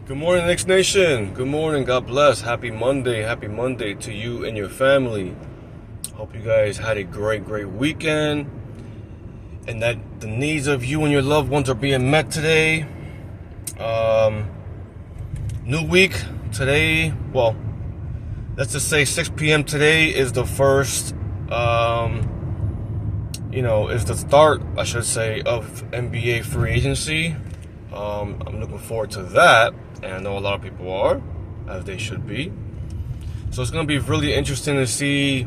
Good morning, Knicks Nation. Good morning. God bless. Happy Monday. Happy Monday to you and your family. Hope you guys had a great weekend and that the needs of you and your loved ones are being met today. New week today. Well, let's just say 6 p.m. today is the first, is the start, I should say, of NBA free agency. I'm looking forward to that, and I know a lot of people are, as they should be. So it's going to be really interesting to see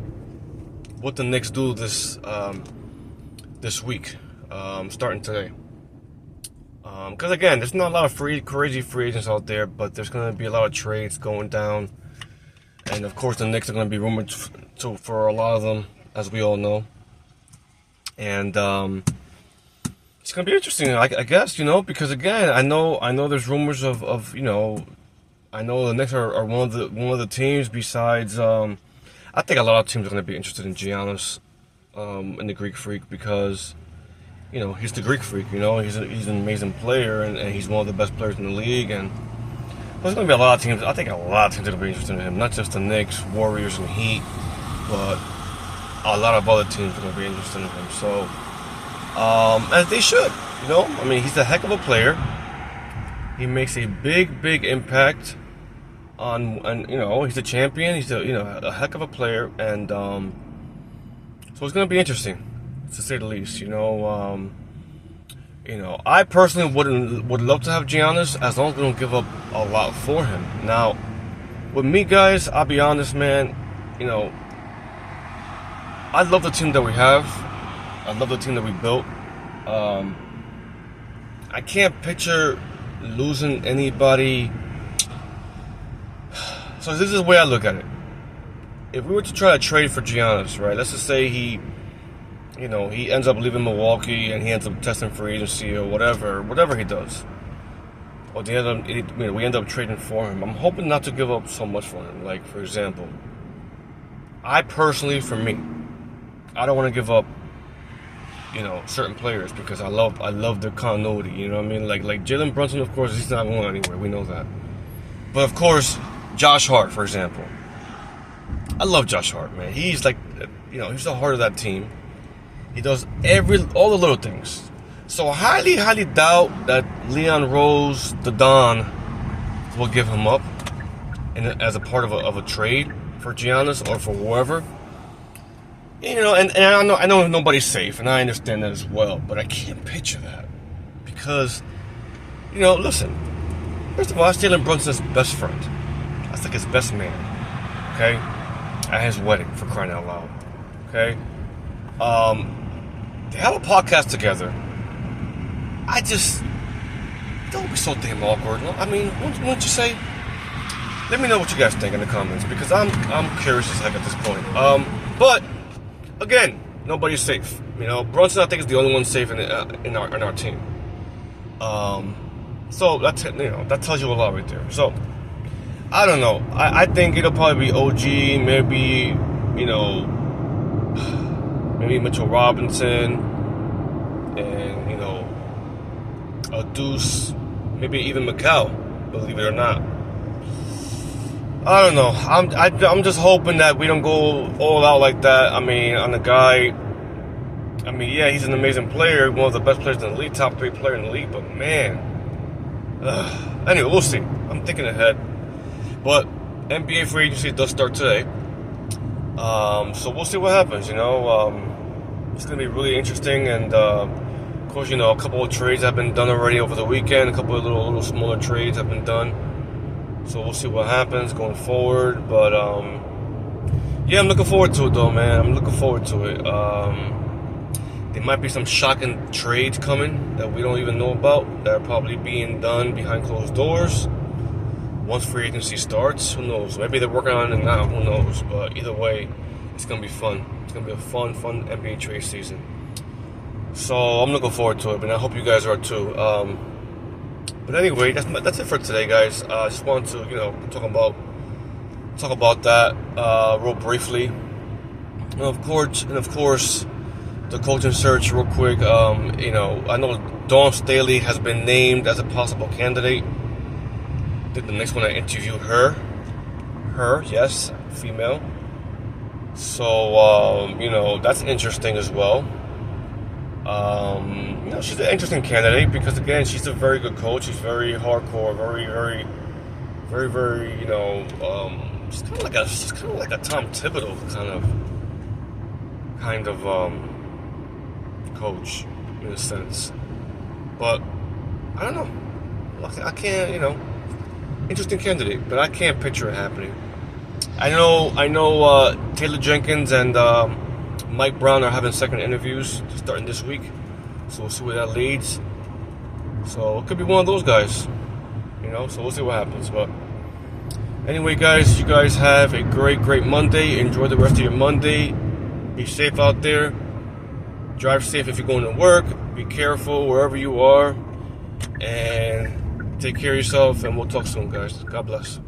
what the Knicks do this week, starting today. Because again, there's not a lot of crazy free agents out there, but there's going to be a lot of trades going down, and of course the Knicks are going to be rumored for a lot of them, as we all know. And it's gonna be interesting, I guess, because again, I know there's rumors of I know the Knicks are one of the teams. Besides, I think a lot of teams are gonna be interested in Giannis, in the Greek Freak, because he's the Greek Freak. He's an amazing player, and he's one of the best players in the league. And there's gonna be a lot of teams. I think a lot of teams are gonna be interested in him, not just the Knicks, Warriors, and Heat, but a lot of other teams are gonna be interested in him. So. As they should, he's a heck of a player. He makes a big impact on he's a champion. He's a heck of a player, and so it's gonna be interesting, to say the least. I personally would love to have Giannis, as long as we don't give up a lot for him. Now, with me, guys, I'll be honest, man. I love the team that we have. I love the team that we built. I can't picture losing anybody. So this is the way I look at it. If we were to try to trade for Giannis, right? Let's just say he ends up leaving Milwaukee and he ends up testing free agency or whatever he does. Or we end up trading for him. I'm hoping not to give up so much for him. Like, for example, I personally, for me, I don't want to give up certain players, because I love their continuity. Like Jalen Brunson, of course, he's not going anywhere. We know that. But of course, Josh Hart, for example. I love Josh Hart, man. He's like, he's the heart of that team. He does all the little things. So I highly doubt that Leon Rose, the Don, will give him up as a part of a trade for Giannis or for whoever. And I know nobody's safe, and I understand that as well, but I can't picture that. Because, listen, first of all, that's Jalen Brunson's best friend. That's like his best man, okay? At his wedding, for crying out loud, okay? They have a podcast together. Don't be so damn awkward. Won't you say? Let me know what you guys think in the comments, because I'm curious as heck at this point. But again, nobody's safe. Brunson, I think, is the only one safe in our team. So that tells you a lot right there. So I don't know. I think it'll probably be OG, maybe Mitchell Robinson, and a Deuce, maybe even Mecca, believe it or not. I don't know. I'm just hoping that we don't go all out like that. On a guy. Yeah, he's an amazing player, one of the best players in the league, top 3 player in the league. But man, anyway, we'll see. I'm thinking ahead. But NBA free agency does start today. So we'll see what happens. It's gonna be really interesting, and of course, a couple of trades have been done already over the weekend. A couple of little smaller trades have been done. So we'll see what happens going forward. But, yeah, I'm looking forward to it, though, man. I'm looking forward to it. There might be some shocking trades coming that we don't even know about, that are probably being done behind closed doors. Once free agency starts, who knows? Maybe they're working on it now, who knows? But either way, it's going to be fun. It's going to be a fun NBA trade season. So I'm looking forward to it, and I hope you guys are too. But anyway, that's it for today, guys. I just wanted to, talk about that real briefly. And of course, the coaching search real quick. I know Dawn Staley has been named as a possible candidate. Then the next one I interviewed her, yes, female. So, that's interesting as well. She's an interesting candidate because, again, she's a very good coach. She's very hardcore, very, very, very, very, she's kind of like a Tom Thibodeau kind of coach in a sense. But I don't know. I can't, interesting candidate, but I can't picture it happening. I know. Taylor Jenkins and Mike Brown are having second interviews starting this week, so we'll see where that leads. So it could be one of those guys, So we'll see what happens. But anyway, guys, you guys have a great Monday. Enjoy the rest of your Monday. Be safe out there. Drive safe if you're going to work. Be careful wherever you are, and take care of yourself. And we'll talk soon, guys. God bless.